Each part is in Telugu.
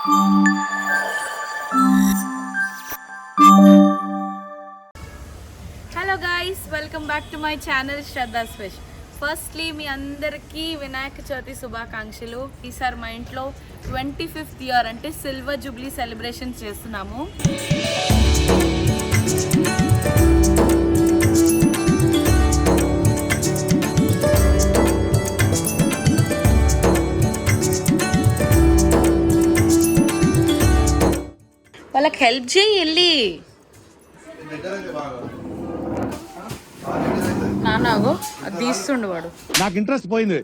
Hello guys, welcome back to my channel Shraddha's fish. Firstly మీ అందరికీ వినాయక చవితి శుభాకాంక్షలు. ఈసారి మా ఇంట్లో 25th ఇయర్ అంటే సిల్వర్ జూబ్లీ సెలబ్రేషన్స్ చేస్తున్నాము. వాళ్ళకి హెల్ప్ చేయి వెళ్ళి. నానాగో అది తీస్తుండు వాడు. నాకు ఇంట్రెస్ట్ పోయింది.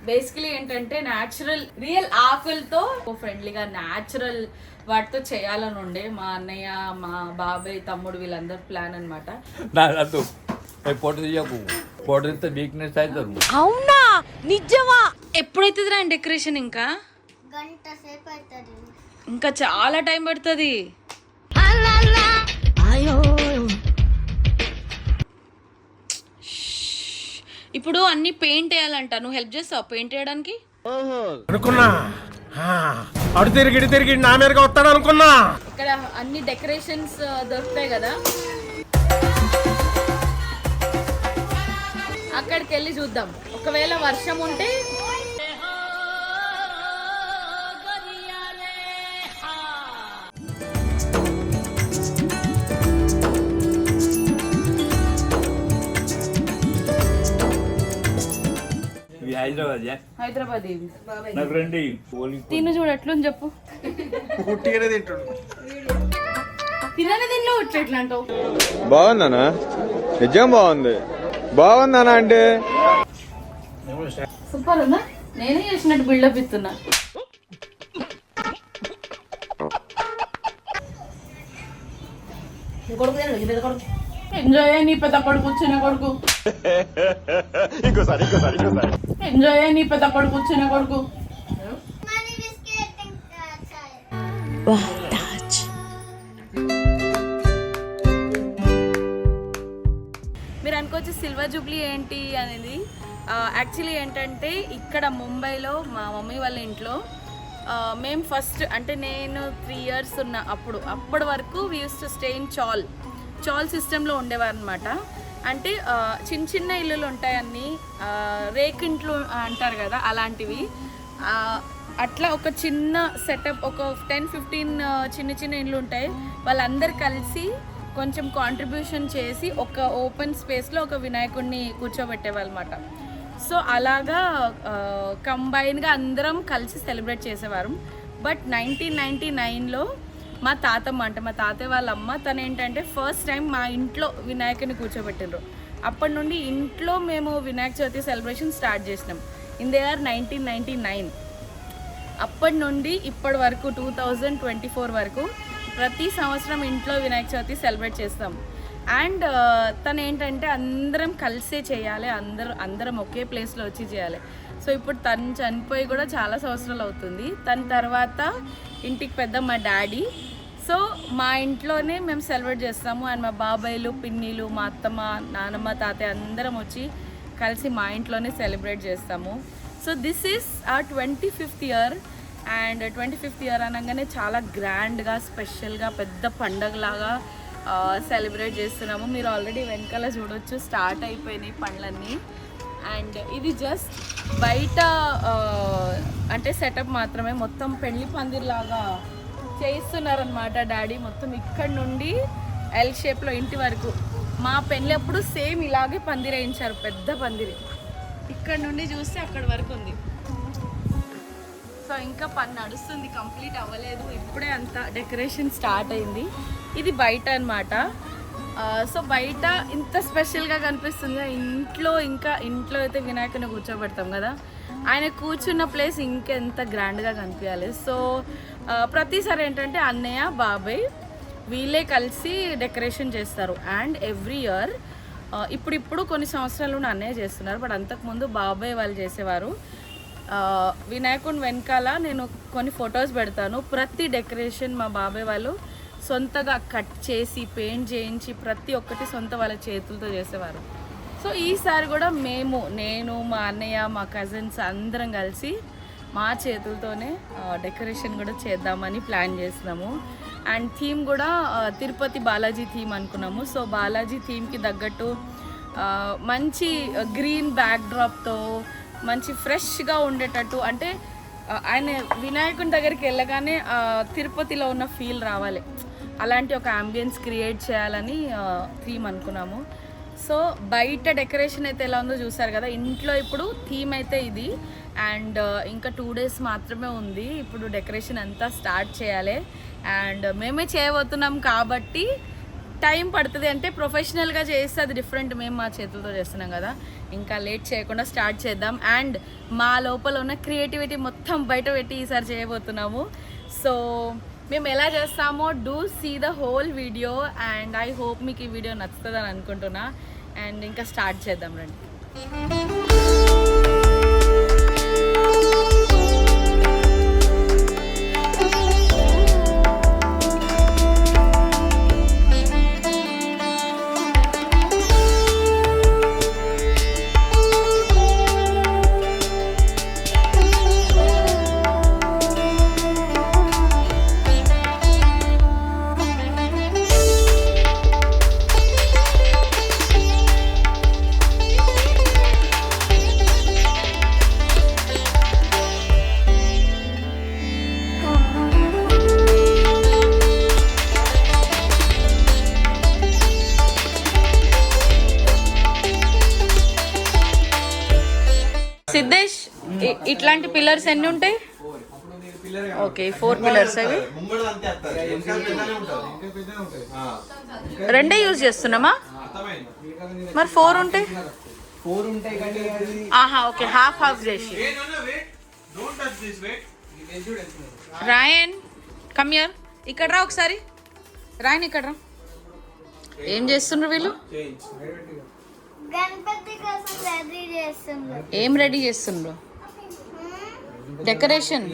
బేసికలీ ఏంటంటే న్యాచురల్ రియల్ ఆకులతో ఫ్రెండ్లీగా న్యాచురల్ వాటితో చేయాలని ఉండే మా అన్నయ్య, మా బాబాయ్, తమ్ముడు వీళ్ళందరూ ప్లాన్ అనమాట. అవునా, నిజమా? ఎప్పుడైతుందిరా డెకరేషన్? ఇంకా గంట సేపు అవుతుంది. ఇంకా చాలా టైం పడుతుంది. ఇప్పుడు అన్ని పెయింట్ వేయాలంట. నువ్వు హెల్ప్ చేస్తావు పెయింట్ వేయడానికి? అనుకున్నా అడు తిరిగి నా మీదగా వస్తాడు అనుకున్నా. ఇక్కడ అన్ని డెకరేషన్స్ దొరుకుతాయి కదా, అక్కడికి వెళ్ళి చూద్దాం. ఒకవేళ వర్షం ఉంటే హైదరాబాద్ తిను చూడు ఎట్లుంది చెప్పు. తినని దీనిలో ఎట్లా అంటావు? బాగుందనా? నిజం బాగుందనా అంటే సూపర్ ఉందా? నేనే చేసినట్టు బిల్డప్ ఇస్తున్నా. ఎంజాయ్ నీ పెద్ద కొడుకు, చిన్న కొడుకు. ఎంజాయ్ నీ పెద్ద కొడుకు, చిన్న కొడుకు. మీరు అనుకోవచ్చు సిల్వర్ జూబ్లీ ఏంటి అనేది. యాక్చువల్లీ ఏంటంటే ఇక్కడ ముంబైలో మా మమ్మీ వాళ్ళ ఇంట్లో మేము ఫస్ట్ అంటే నేను 3 years ఉన్న అప్పటి వరకు we use to stay in చాల్ సిస్టంలో ఉండేవారు అనమాట. అంటే చిన్న ఇల్లులు ఉంటాయి, అన్నీ రేకింట్లు అంటారు కదా, అలాంటివి. అట్లా ఒక చిన్న సెటప్, ఒక 10-15 చిన్న ఇల్లు ఉంటాయి. వాళ్ళందరూ కలిసి కొంచెం కాంట్రిబ్యూషన్ చేసి ఒక ఓపెన్ స్పేస్లో ఒక వినాయకుడిని కూర్చోబెట్టేవాళ్ళు అనమాట. సో అలాగా కంబైన్గా అందరం కలిసి సెలబ్రేట్ చేసేవారు. బట్ 1999లో మా తాతమ్మ అంటే మా తాతయ్య వాళ్ళ అమ్మ తను ఏంటంటే ఫస్ట్ టైం మా ఇంట్లో వినాయకుని కూర్చోబెట్టిండ్రు. అప్పటి నుండి ఇంట్లో మేము వినాయక చవితి సెలబ్రేషన్ స్టార్ట్ చేసినాం ఇన్ ద ఇయర్ 1999. అప్పటి నుండి ఇప్పటి వరకు 2024 వరకు ప్రతి సంవత్సరం ఇంట్లో వినాయక చవితి సెలబ్రేట్ చేస్తాం. అండ్ తను ఏంటంటే అందరం కలిసే చేయాలి, అందరం ఒకే ప్లేస్లో వచ్చి చేయాలి. సో ఇప్పుడు తను చనిపోయి కూడా చాలా సంవత్సరాలు అవుతుంది. తన తర్వాత ఇంటికి పెద్ద మా డాడీ. సో మా ఇంట్లోనే మేము సెలబ్రేట్ చేస్తాము. అండ్ మా బాబాయ్లు, పిన్నిలు, మా అత్తమ్మ, నానమ్మ, తాతయ్య అందరం వచ్చి కలిసి మా ఇంట్లోనే సెలబ్రేట్ చేస్తాము. సో దిస్ ఈస్ ఆ 25th year. And 25th year అనగానే చాలా గ్రాండ్గా, స్పెషల్గా, పెద్ద పండగలాగా సెలబ్రేట్ చేస్తున్నాము. మీరు ఆల్రెడీ వెనకాల చూడొచ్చు, స్టార్ట్ అయిపోయినాయి పండ్లన్నీ. అండ్ ఇది జస్ట్ బయట అంటే సెటప్ మాత్రమే, మొత్తం పెళ్లి పందిర్లాగా చేయిస్తున్నారనమాట డాడీ. మొత్తం ఇక్కడ నుండి ఎల్ షేప్లో ఇంటి వరకు. మా పెళ్ళి అప్పుడు సేమ్ ఇలాగే పందిరి వేయించారు, పెద్ద పందిరి. ఇక్కడ నుండి చూస్తే అక్కడ వరకు ఉంది. సో ఇంకా పని నడుస్తుంది, కంప్లీట్ అవ్వలేదు. ఇప్పుడే అంత డెకరేషన్ స్టార్ట్ అయింది. ఇది బయట అనమాట. సో బయట ఇంత స్పెషల్గా కనిపిస్తుంది. ఇంట్లో అయితే వినాయకుని కూర్చోబెడతాం కదా, ఆయన కూర్చున్న ప్లేస్ ఇంకెంత గ్రాండ్గా కనిపించాలి. సో ప్రతిసారి ఏంటంటే అన్నయ్య, బాబాయ్ వీళ్ళే కలిసి డెకరేషన్ చేస్తారు. అండ్ ఎవ్రీ ఇయర్ ఇప్పుడు కొన్ని సంవత్సరాల నుండి అన్నయ్య చేస్తున్నారు, బట్ అంతకుముందు బాబాయ్ వాళ్ళు చేసేవారు. వినాయకుని వెనకాల నేను కొన్ని ఫొటోస్ పెడతాను. ప్రతి డెకరేషన్ మా బాబాయ్ వాళ్ళు సొంతగా కట్ చేసి పెయింట్ చేయించి ప్రతి ఒక్కటి సొంత వాళ్ళ చేతులతో చేసేవారు. సో ఈసారి కూడా నేను మా అన్నయ్య మా కజిన్స్ అందరం కలిసి మా చేతులతోనే డెకరేషన్ కూడా చేద్దామని ప్లాన్ చేస్తున్నాము. అండ్ థీమ్ కూడా తిరుపతి బాలాజీ థీమ్ అనుకున్నాము. సో బాలాజీ థీమ్కి తగ్గట్టు మంచి గ్రీన్ బ్యాక్డ్రాప్తో మంచి ఫ్రెష్గా ఉండేటట్టు, అంటే ఆయన వినాయకుని దగ్గరికి వెళ్ళగానే తిరుపతిలో ఉన్న ఫీల్ రావాలి, అలాంటి ఒక అంబియన్స్ క్రియేట్ చేయాలని థీమ్ అనుకున్నాము. సో బయట డెకరేషన్ అయితే ఎలా ఉందో చూసారు కదా. ఇంట్లో ఇప్పుడు థీమ్ అయితే ఇది. అండ్ ఇంకా 2 days మాత్రమే ఉంది ఇప్పుడు డెకరేషన్ అంతా స్టార్ట్ చేయాలి. అండ్ మేమే చేయబోతున్నాం కాబట్టి టైం పడుతుంది, అంటే ప్రొఫెషనల్గా చేస్తే అది డిఫరెంట్, మేము మా చేతులతో చేస్తున్నాం కదా. ఇంకా లేట్ చేయకుండా స్టార్ట్ చేద్దాం. అండ్ మా లోపల ఉన్న క్రియేటివిటీ మొత్తం బయట పెట్టి ఈసారి చేయబోతున్నాము. సో మేము ఎలా చేస్తామో do see the whole video. And I hope మీకు ఈ వీడియో నచ్చుతుందని అనుకుంటున్నా. అండ్ ఇంకా స్టార్ట్ చేద్దాం రండి. సిద్ధేష్, ఇట్లాంటి పిల్లర్స్ ఎన్ని ఉంటాయి? Okay, 4 pillars. అవి 2 యూజ్ చేస్తున్నామా? మరి 4 ఉంటాయి. ఆహా, ఓకే, హాఫ్ చేసి. రాయన్ కమ్ హియర్, ఇక్కడ రా ఒకసారి. రాయన్ ఇక్కడ రా. ఏం చేస్తున్నారు వీళ్ళు? గణపతి కోసం రెడీ చేస్తున్నారు. ఏం రెడీ చేస్తుండ్రు? Decoration.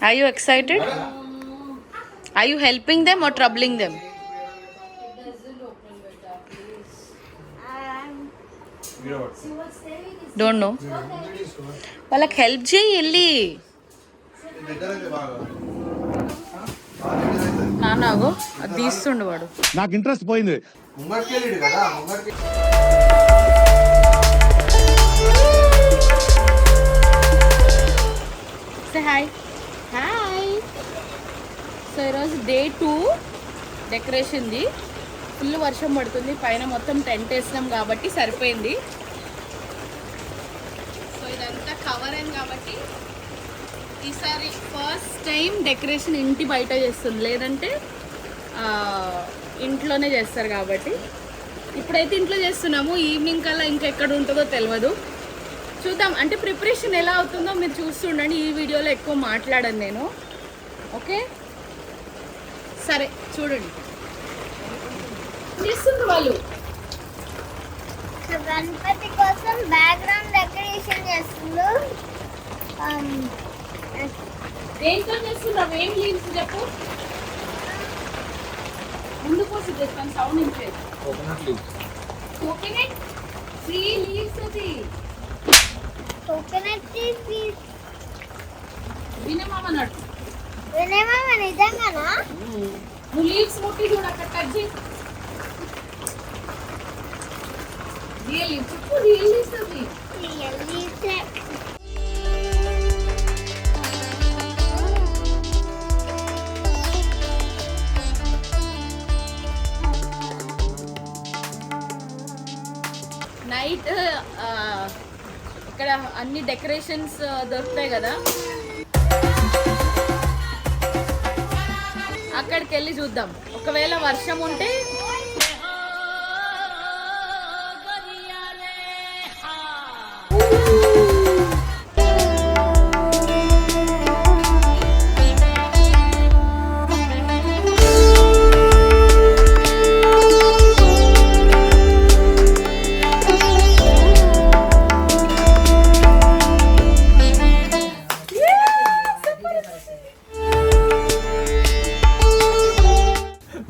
Are you excited? Are you helping them or troubling them? Don't know. వాళ్ళకి హెల్ప్ చేయి వెళ్ళి. నానాగో అది తీస్తుండు వాడు. నాకు ఇంట్రెస్ట్ పోయింది. Hi hi. సో ఈరోజు డే 2 డెకరేషన్ది. ఫుల్ వర్షం పడుతుంది, పైన మొత్తం టెంట్ వేసినాం కాబట్టి సరిపోయింది. సో ఇదంతా కవర్ అయింది కాబట్టి ఈసారి ఫస్ట్ టైం డెకరేషన్ ఇంటి బయట చేస్తుంది, లేదంటే ఇంట్లోనే చేస్తారు కాబట్టి. ఇప్పుడైతే ఇంట్లో చేస్తున్నాము, ఈవినింగ్ కల్లా ఇంకెక్కడ ఉంటుందో తెలియదు, చూద్దాం. అంటే ప్రిపరేషన్ ఎలా అవుతుందో మీరు చూస్తుండండి. ఈ వీడియోలో ఎక్కువ మాట్లాడను నేను, ఓకే? సరే చూడండి చేస్తున్నారు వాళ్ళు. గణపతి కోసం బ్యాక్గ్రౌండ్ డెకరేషన్ చేస్తున్నారు. దేంతో చేస్తున్నావు? ఏం లీవ్స్ చెప్పు. ముందు కోసం చేస్తాను, సౌండ్ ఇంపేది. కోకోనట్ 3 లీవ్స్ అది. కోకోనట్ పీస్ వినమామన్నాడు. వినేమా నిజంగానా? నువ్వు లీవ్స్ ముట్టి చూడ, అక్కడ కట్ చేయి. రియల్ లీవ్స్ చెప్పు. రియల్ లీవ్స్ అది. నైట్ ఇక్కడ అన్ని డెకరేషన్స్ దొరుకుతాయి కదా, అక్కడికి వెళ్ళి చూద్దాం. ఒకవేళ వర్షం ఉంటే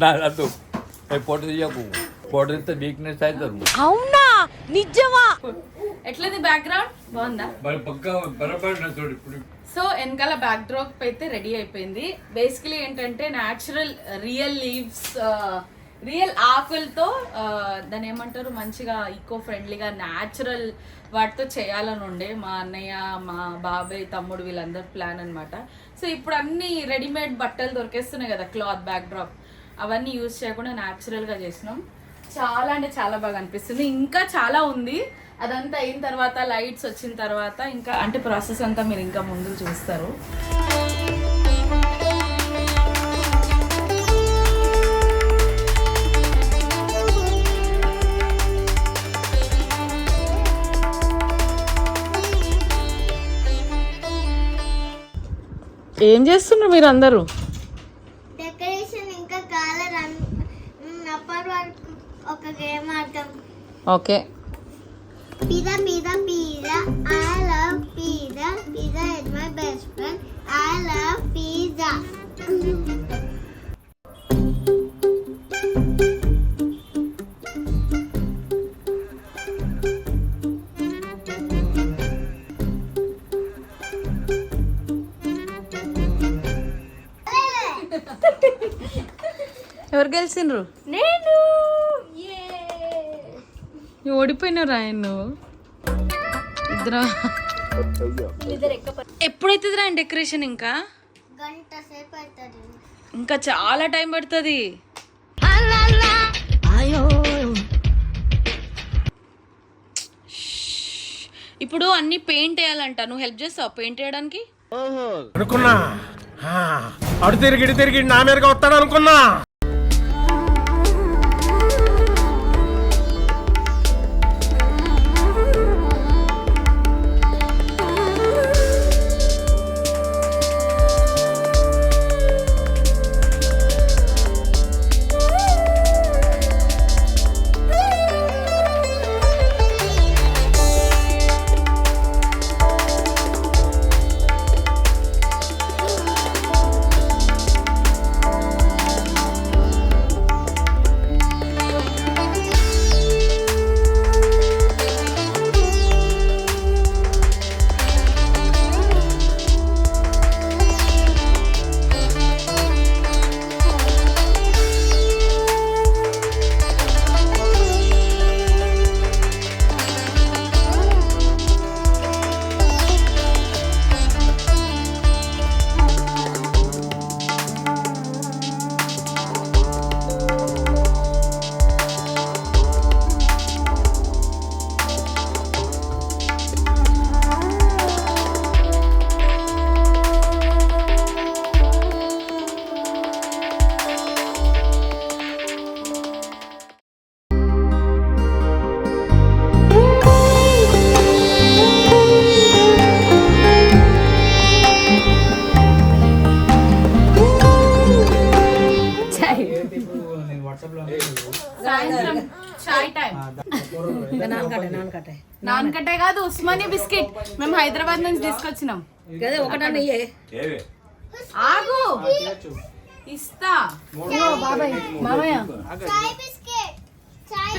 నాదు పొట్టు తీయకు పొట్టు తీస్తే వీక్నెస్ అవుతారు ఎట్లది బ్యాక్గ్రౌండ్ బాగుందా? మరి పక్క బరబడిన చూడు ఇప్పుడు సో వెనకాల బ్యాక్ డ్రాప్ అయితే రెడీ అయిపోయింది. బేసికలీ ఏంటంటే న్యాచురల్ రియల్ లీవ్స్ రియల్ ఆకులతో దాన్ని ఏమంటారు మంచిగా ఈకో ఫ్రెండ్లీగా న్యాచురల్ వాటితో చేయాలని ఉండే మా అన్నయ్య మా బాబాయ్ తమ్ముడు వీళ్ళందరి ప్లాన్ అనమాట. సో ఇప్పుడు అన్ని రెడీమేడ్ బట్టలు దొరికేస్తున్నాయి కదా, క్లాత్ బ్యాక్ డ్రాప్ అవన్నీ యూజ్ చేయకుండా న్యాచురల్గా చేసినాం. చాలా అంటే చాలా బాగా అనిపిస్తుంది. ఇంకా చాలా ఉంది, అదంతా అయిన తర్వాత లైట్స్ వచ్చిన తర్వాత ఇంకా అంటే ప్రాసెస్ అంతా మీరు ఇంకా ముందు చూస్తారు. ఏం చేస్తున్నారు మీరు అందరూ? డెకరేషన్ ఇంకా కలర్ అప్పటి వరకు ఒక గేమ్ ఆడతాం. Okay. Pizza, pizza, pizza. I love pizza. Pizza is my best friend. I love pizza. ఎవరు గెలిచిండ్రు? నేను నువ్వు ఓడిపోయినావు రాయన్. నువ్వు ఇద్దరు ఎప్పుడైతుంది రా డెకరేషన్? ఇంకా గంట సేపు అవుతుంది. ఇంకా చాలా టైం పడుతుంది. ఇప్పుడు అన్ని పెయింట్ వేయాలంట, నువ్వు హెల్ప్ చేస్తావు పెయింట్ వేయడానికి? అనుకున్నా అడు తిరిగి నా మీదకి వస్తాడు అనుకున్నా. సాయంత్రం చాయ్ టైం. నాన్కట్టే కాదు, ఉస్మానియా బిస్కెట్ మేము హైదరాబాద్ నుంచి తీసుకొచ్చినాం. ఆగు ఇస్తా. మామయ్య చాయ్ బిస్కెట్. చాయ్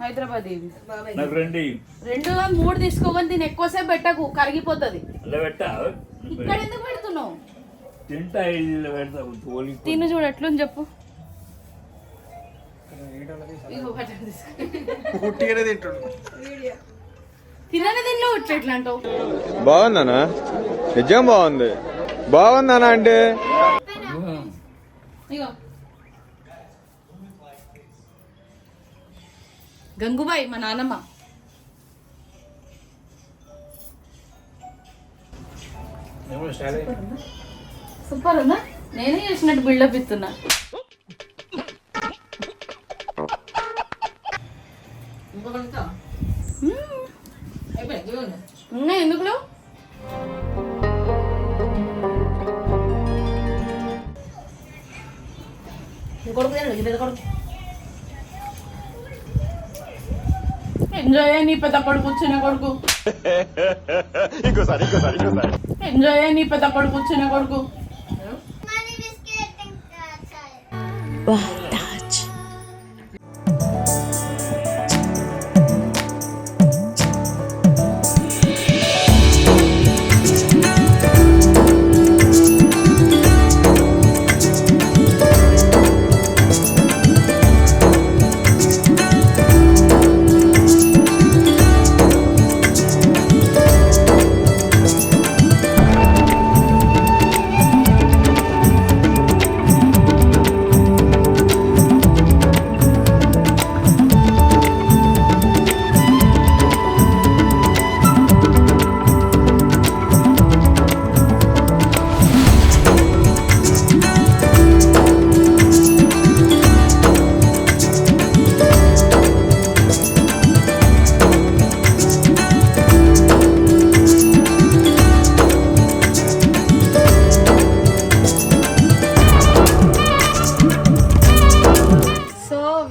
హైదరాబాద్ రెండు మూడు తీసుకోవని దీన్ని ఎక్కువసేపు పెట్టకు, కరిగిపోతుంది. ఇక్కడ ఎందుకు పెడుతున్నావు? తిను చూడు ఎట్లుంది చెప్పు. తినని తినలో ఎట్లా అంటావు? బాగుందనా? నిజం బాగుంది. బాగుందనా అంటే ఇగో గంగుబాయి మా నాన్నమ్మ. సూపర్ ఉందా? నేనే చేసినట్టు బిల్డప్ ఇస్తున్నా. ఉన్నాయి ఎందుకు? ఎంజాయ్ నీ పెద్ద కొడుకు చిన్న కొడుకు. ఎంజాయ్ నీ పెద్ద కొడుకు చిన్న కొడుకు. Money biscuit and chai.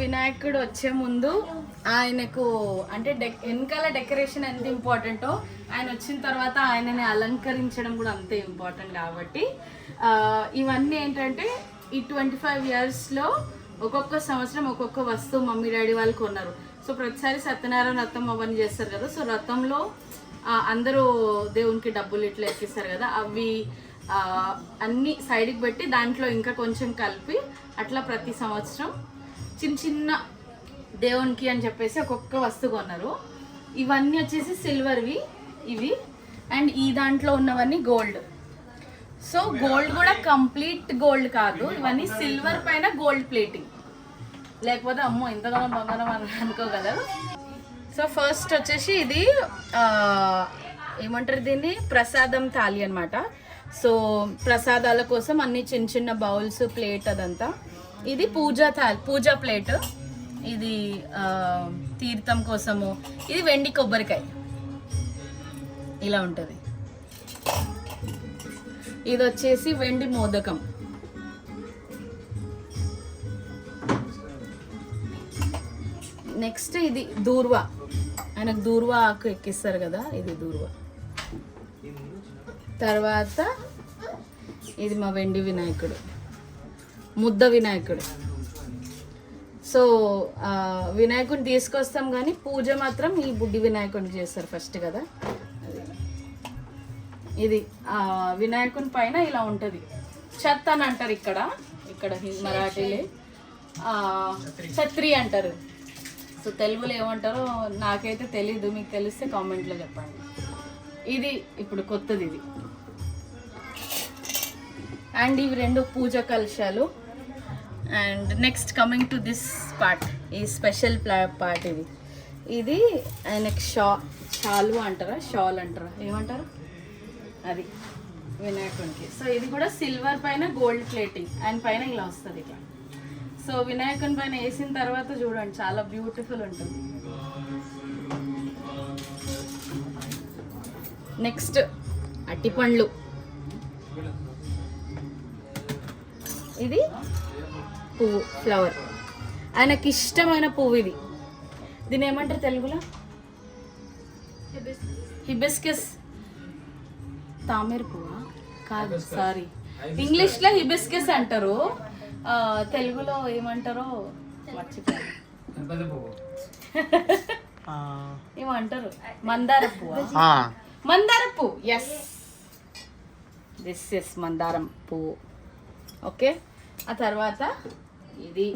వినాయకుడు వచ్చే ముందు ఆయనకు అంటే వెనకాల డెకరేషన్ ఎంత ఇంపార్టెంటో ఆయన వచ్చిన తర్వాత ఆయనని అలంకరించడం కూడా అంతే ఇంపార్టెంట్ కాబట్టి ఇవన్నీ ఏంటంటే ఈ 25 yearsలో ఒక్కొక్క సంవత్సరం ఒక్కొక్క వస్తువు మమ్మీ డాడీ వాళ్ళు కొన్నారు. సో ప్రతిసారి సత్యనారాయణ రథం అవన్నీ చేస్తారు కదా. సో రథంలో అందరూ దేవునికి డబ్బులు ఇట్లా ఎక్కిస్తారు కదా, అవి అన్నీ సైడ్కి పెట్టి దాంట్లో ఇంకా కొంచెం కలిపి అట్లా ప్రతి సంవత్సరం చిన్న చిన్న దేవునికి అని చెప్పేసి ఒక్కొక్క వస్తువు కొన్నారు. ఇవన్నీ వచ్చేసి సిల్వర్వి ఇవి, అండ్ ఈ దాంట్లో ఉన్నవన్నీ గోల్డ్. సో గోల్డ్ కూడా కంప్లీట్ గోల్డ్ కాదు, ఇవన్నీ సిల్వర్ పైన గోల్డ్ ప్లేటింగ్, లేకపోతే అమ్మో ఇంతగానో బంగారం అని అనుకోగలరు. సో ఫస్ట్ వచ్చేసి ఇది ఏమంటారు దీన్ని, ప్రసాదం థాలి అనమాట. సో ప్రసాదాల కోసం అన్ని చిన్న చిన్న బౌల్స్, ప్లేట్ అదంతా. ఇది పూజా ప్లేట్, ఇది తీర్థం కోసము. ఇది వెండి కొబ్బరికాయ ఇలా ఉంటుంది. ఇది వచ్చేసి వెండి మోదకం. నెక్స్ట్ ఇది దూర్వా, ఆయనకు దూర్వా ఆకు ఎక్కిస్తారు కదా, ఇది దూర్వా. తర్వాత ఇది మా వెండి వినాయకుడు, ముద్ద వినాయకుడు. సో వినాయకుడిని తీసుకొస్తాం కానీ పూజ మాత్రం ఈ బుడ్డి వినాయకుడిని చేస్తారు ఫస్ట్ కదా. ఇది వినాయకుని పైన ఇలా ఉంటుంది, ఛత్ అని అంటారు ఇక్కడ మరాఠీలే ఛత్రి అంటారు. సో తెలుగులో ఏమంటారో నాకైతే తెలీదు, మీకు తెలిస్తే కామెంట్లో చెప్పండి. ఇది ఇప్పుడు కొత్తది ఇది. అండ్ ఇవి రెండు పూజ కలశాలు. And next coming to this part, ఈ స్పెషల్ పార్ట్. ఇది ఆయనకి షాలు అంటారా, షాల్ అంటారా, ఏమంటారు అది వినాయకునికి. సో ఇది కూడా సిల్వర్ పైన గోల్డ్ ప్లేటింగ్, ఆయన పైన ఇలా వస్తుంది ఇట్లా. సో వినాయకుని పైన వేసిన తర్వాత చూడండి చాలా బ్యూటిఫుల్ ఉంటుంది. నెక్స్ట్ అట్టిపండ్లు, ఇది పువ్వు, ఫ్లవర్, ఆయనకి ఇష్టమైన పువ్వు ఇది. దీని ఏమంటారు తెలుగులో, హిబిస్కస్, తామర పువ్వా కాదు, సారీ, ఇంగ్లీష్లో హిబిస్కస్ అంటారు, తెలుగులో ఏమంటారో మర్చిపోయాను. ఏమంటారు, మందార పువ్వా, మందార పువ్వు. ఎస్, దిస్ ఎస్ మందారం పువ్వు. ఓకే, ఆ తర్వాత ఇది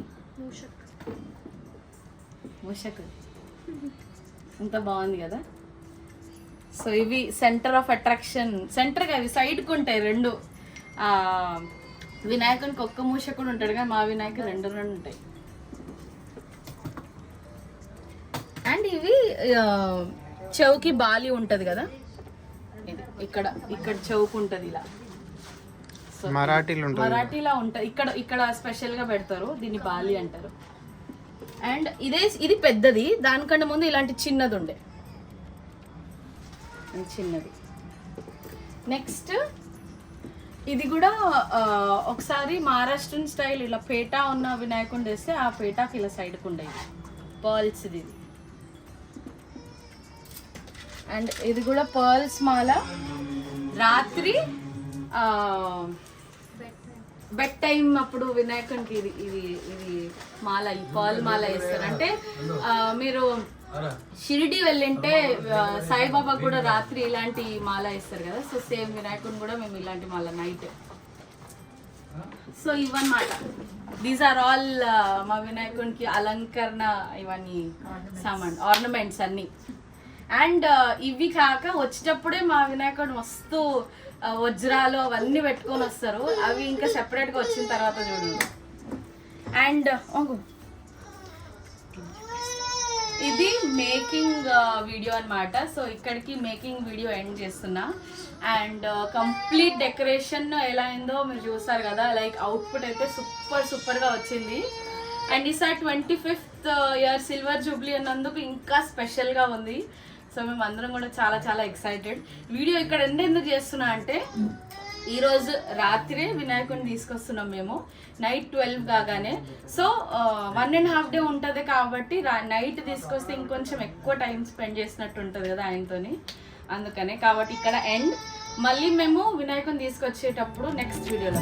మూషక్, ఇంత బాగుంది కదా. సో ఇవి సెంటర్ ఆఫ్ అట్రాక్షన్, సెంటర్గా ఇవి సైడ్కి ఉంటాయి రెండు. వినాయకునికి ఒక్క మూషకుడు ఉంటాడు కానీ మా వినాయకుడు రెండు ఉంటాయి. అండ్ ఇవి చౌకి బాలి ఉంటుంది కదా, ఇది ఇక్కడ చౌకు ఉంటుంది ఇలా. సో మరాఠీలా ఉంటుంది, ఇక్కడ స్పెషల్గా పెడతారు, దీన్ని బాలి అంటారు. అండ్ ఇది పెద్దది, దానికంటే ముందు ఇలాంటి చిన్నది ఉండే, చిన్నది. నెక్స్ట్ ఇది కూడా ఒకసారి మహారాష్ట్రన్ స్టైల్ ఇలా పేటా ఉన్న వినాయకుడిని వేస్తే ఆ పేటాకి ఇలా సైడ్కి ఉండేది పర్ల్స్ ఇది. అండ్ ఇది కూడా పర్ల్స్ మాల, రాత్రి బెడ్ టైం అప్పుడు వినాయకునికి ఇది ఇది ఇది మాల ఈ పాల్ మాల వేస్తారు. అంటే మీరు షిరిడి వెళ్ళింటే సాయిబాబా కూడా రాత్రి ఇలాంటి మాల వేస్తారు కదా, సో సేమ్ వినాయకుని కూడా మేము ఇలాంటి మాల నైట్. సో ఇవన్నమాట, దీస్ ఆర్ ఆల్ మా వినాయకునికి అలంకరణ, ఇవన్నీ సామాన్ ఆర్నమెంట్స్ అన్నీ. అండ్ ఇవి కాక వచ్చేటప్పుడే మా వినాయకుడు మస్తు వజ్రాలు అవన్నీ పెట్టుకొని వస్తారు, అవి ఇంకా సెపరేట్గా వచ్చిన తర్వాత చూడండి. అండ్ ఇది మేకింగ్ వీడియో అన్నమాట. సో ఇక్కడికి మేకింగ్ వీడియో ఎండ్ చేస్తున్నా. అండ్ కంప్లీట్ డెకరేషన్ ఎలా అయిందో మీరు చూస్తారు కదా, లైక్ అవుట్పుట్ అయితే సూపర్గా వచ్చింది. అండ్ ఈసారి 25th ఇయర్ సిల్వర్ జూబ్లీ అన్నందుకు ఇంకా స్పెషల్గా ఉంది. సో మేము అందరం కూడా చాలా చాలా ఎక్సైటెడ్. వీడియో ఇక్కడ ఎందుకు చేస్తున్నా అంటే, ఈరోజు రాత్రి వినాయకుడిని తీసుకొస్తున్నాం మేము, నైట్ 12 కాగానే. సో 1.5 day ఉంటుంది కాబట్టి నైట్ తీసుకొస్తే ఇంకొంచెం ఎక్కువ టైం స్పెండ్ చేసినట్టు ఉంటుంది కదా ఆయనతోని, అందుకనే. కాబట్టి ఇక్కడ ఎండ్. మళ్ళీ మేము వినాయకుడిని తీసుకొచ్చేటప్పుడు నెక్స్ట్ వీడియోలో